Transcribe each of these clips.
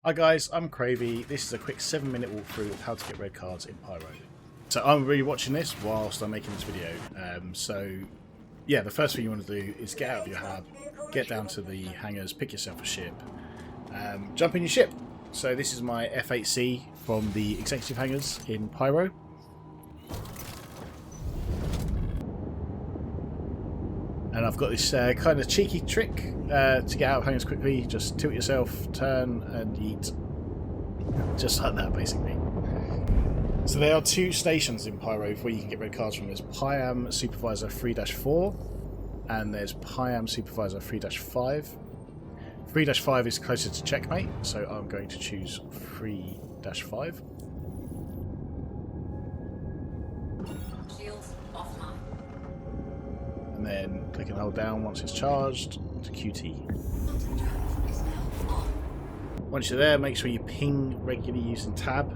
Hi guys, I'm Cravey. This is a quick 7-minute walkthrough of how to get red cards in Pyro. So I'm really watching this whilst I'm making this video. Yeah, the first thing you want to do is get out of your hab, get down to the hangars, pick yourself a ship, jump in your ship. So this is my F8C from the executive hangars in Pyro. And I've got this kind of cheeky trick to get out of hangars quickly. Just tilt yourself, turn, and yeet. Just like that, basically. So there are two stations in Pyro where you can get red cards from. There's Pyam Supervisor 3-4, and there's Pyam Supervisor 3-5. 3-5 is closer to checkmate, so I'm going to choose 3-5. And then click and hold down once it's charged to QT. Once you're there, make sure you ping regularly using tab.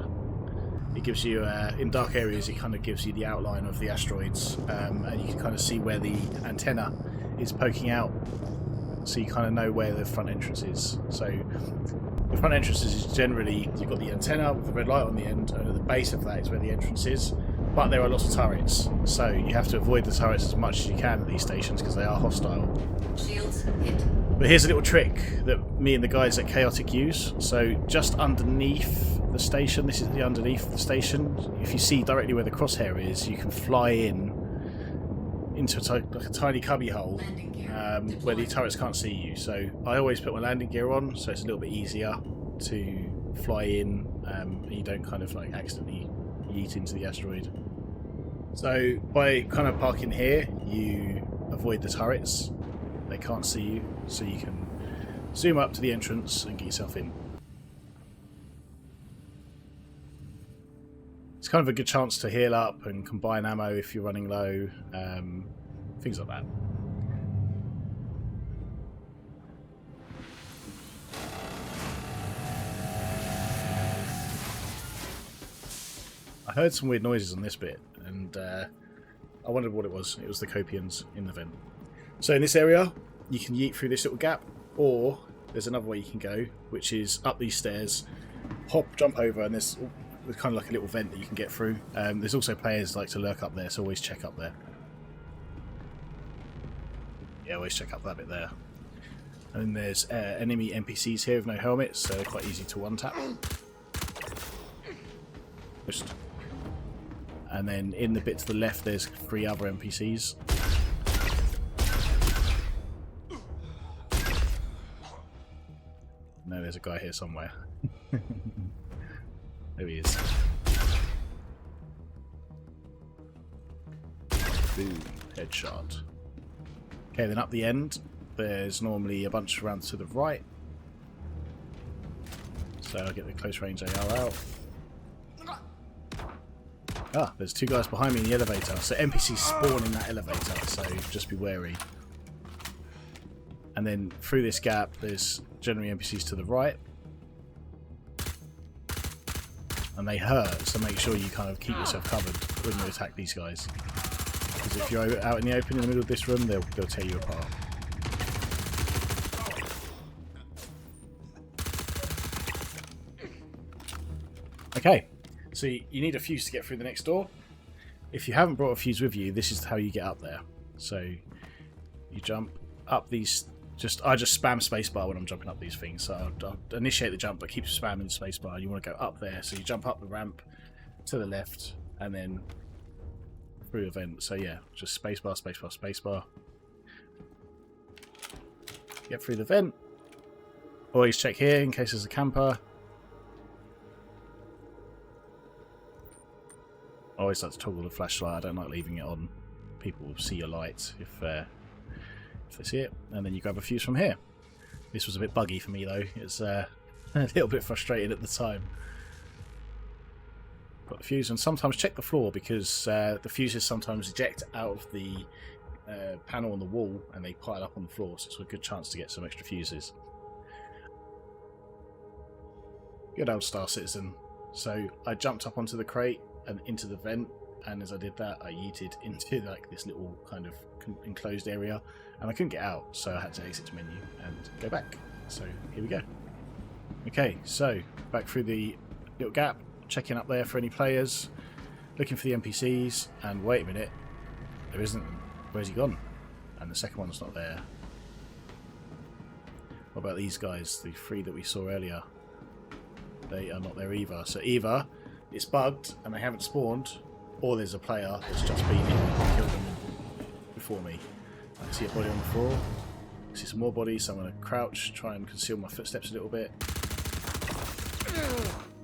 It gives you, in dark areas, it kind of gives you the outline of the asteroids, and you can kind of see where the antenna is poking out, so you kind of know where the front entrance is. So the front entrance is generally, you've got the antenna with the red light on the end, and at the base of that is where the entrance is. But there are lots of turrets, so you have to avoid the turrets as much as you can at these stations because they are hostile. Shields hit. But here's a little trick that me and the guys at CHAOTIK use. So just underneath the station, this is the underneath the station. If you see directly where the crosshair is, you can fly into like a tiny cubby hole where the turrets can't see you. So I always put my landing gear on, so it's a little bit easier to fly in, and you don't kind of like accidentally yeet into the asteroid. So by kind of parking here, you avoid the turrets. They can't see you, so you can zoom up to the entrance and get yourself in. It's kind of a good chance to heal up and combine ammo if you're running low, things like that. I heard some weird noises on this bit, and I wondered what it was. It was the Copians in the vent. So in this area, you can yeet through this little gap, or there's another way you can go, which is up these stairs, hop, jump over, and there's kind of like a little vent that you can get through. There's also players like to lurk up there, so always check up there. Yeah, always check up that bit there. And then there's enemy NPCs here with no helmets, so they're quite easy to one-tap. And then in the bit to the left, there's 3 other NPCs. No, there's a guy here somewhere. There he is. Boom. Headshot. Okay, then up the end, there's normally a bunch around to the right. So I'll get the close range AR out. Ah, there's 2 guys behind me in the elevator. So NPCs spawn in that elevator, so just be wary. And then through this gap, there's generally NPCs to the right. And they hurt, so make sure you kind of keep yourself covered when you attack these guys. Because if you're out in the open in the middle of this room, they'll tear you apart. Okay. So you need a fuse to get through the next door. If you haven't brought a fuse with you, this is how you get up there. So you jump up these. I just spam spacebar when I'm jumping up these things. So I'll initiate the jump, but keep spamming the spacebar. You want to go up there, so you jump up the ramp to the left, and then through a vent. So yeah, just spacebar, spacebar, spacebar. Get through the vent. Always check here in case there's a camper. I always like to toggle the flashlight. I don't like leaving it on. People will see your light if they see it. And then you grab a fuse from here. This was a bit buggy for me though. It's a little bit frustrating at the time. Got the fuse, and sometimes check the floor because the fuses sometimes eject out of the panel on the wall and they pile up on the floor, so it's a good chance to get some extra fuses. Good old starcitizen. So I jumped up onto the crate and into the vent, and as I did that, I yeeted into like this little kind of enclosed area, and I couldn't get out, so I had to exit the menu and go back. So here we go. Okay. Okay, so back through the little gap, checking up there for any players, looking for the NPCs, and wait a minute, there isn't. Where's he gone? And the second one's not there. What about these guys, the 3 that we saw earlier? They are not there either. So either it's bugged and they haven't spawned, or there's a player that's just been here and killed them before me. I can see a body on the floor. I see some more bodies, so I'm going to crouch, try and conceal my footsteps a little bit.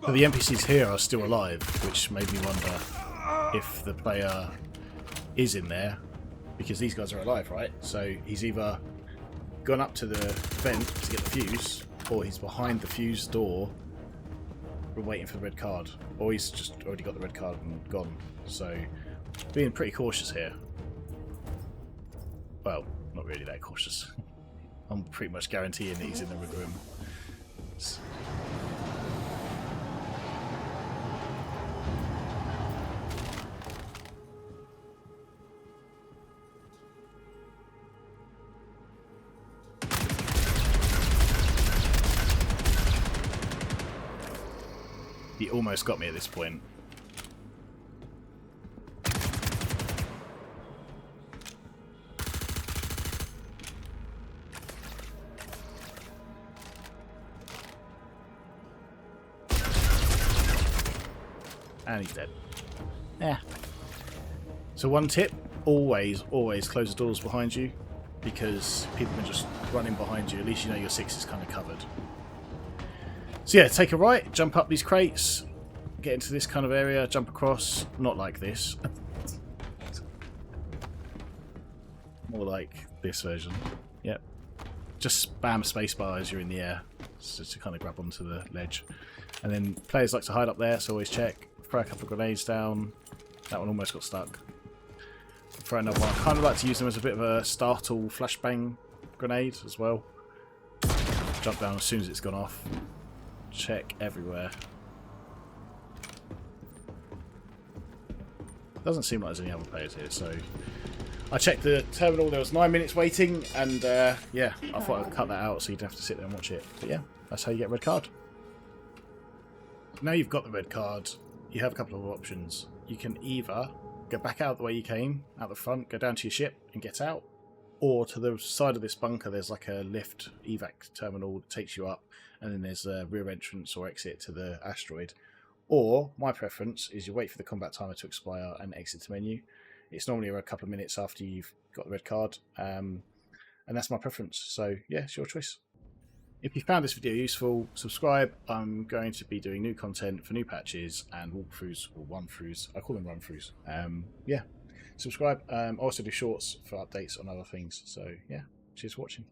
But the NPCs here are still alive, which made me wonder if the player is in there, because these guys are alive, right? So he's either gone up to the vent to get the fuse, or he's behind the fuse door waiting for the red card, or he's just already got the red card and gone. So being pretty cautious here. Well, not really that cautious. I'm pretty much guaranteeing that he's in the red room. He almost got me at this point. And he's dead. Yeah. So one tip, always close the doors behind you, because people can just run in behind you. At least you know your 6 is kind of covered. So yeah, take a right, jump up these crates, get into this kind of area, jump across, not like this. More like this version. Yep. Just spam spacebar as you're in the air, so to kind of grab onto the ledge. And then players like to hide up there, so always check. Throw a couple of grenades down. That one almost got stuck. Throw another one. I kind of like to use them as a bit of a startle flashbang grenade as well. Jump down as soon as it's gone off. Check everywhere. Doesn't seem like there's any other players here, so I checked the terminal. There was 9 minutes waiting, and yeah, I thought I'd cut that out so you'd have to sit there and watch it. But yeah, that's how you get a red card. Now you've got the red card, you have a couple of options. You can either go back out the way you came, out the front, go down to your ship and get out, or to the side of this bunker there's like a lift evac terminal that takes you up, and then there's a rear entrance or exit to the asteroid. Or, my preference is you wait for the combat timer to expire and exit the menu. It's normally a couple of minutes after you've got the red card, and that's my preference. So yeah, it's your choice. If you found this video useful, subscribe. I'm going to be doing new content for new patches and walkthroughs, or run-throughs. I call them run-throughs. Yeah, subscribe. I also do shorts for updates on other things. So yeah, cheers for watching.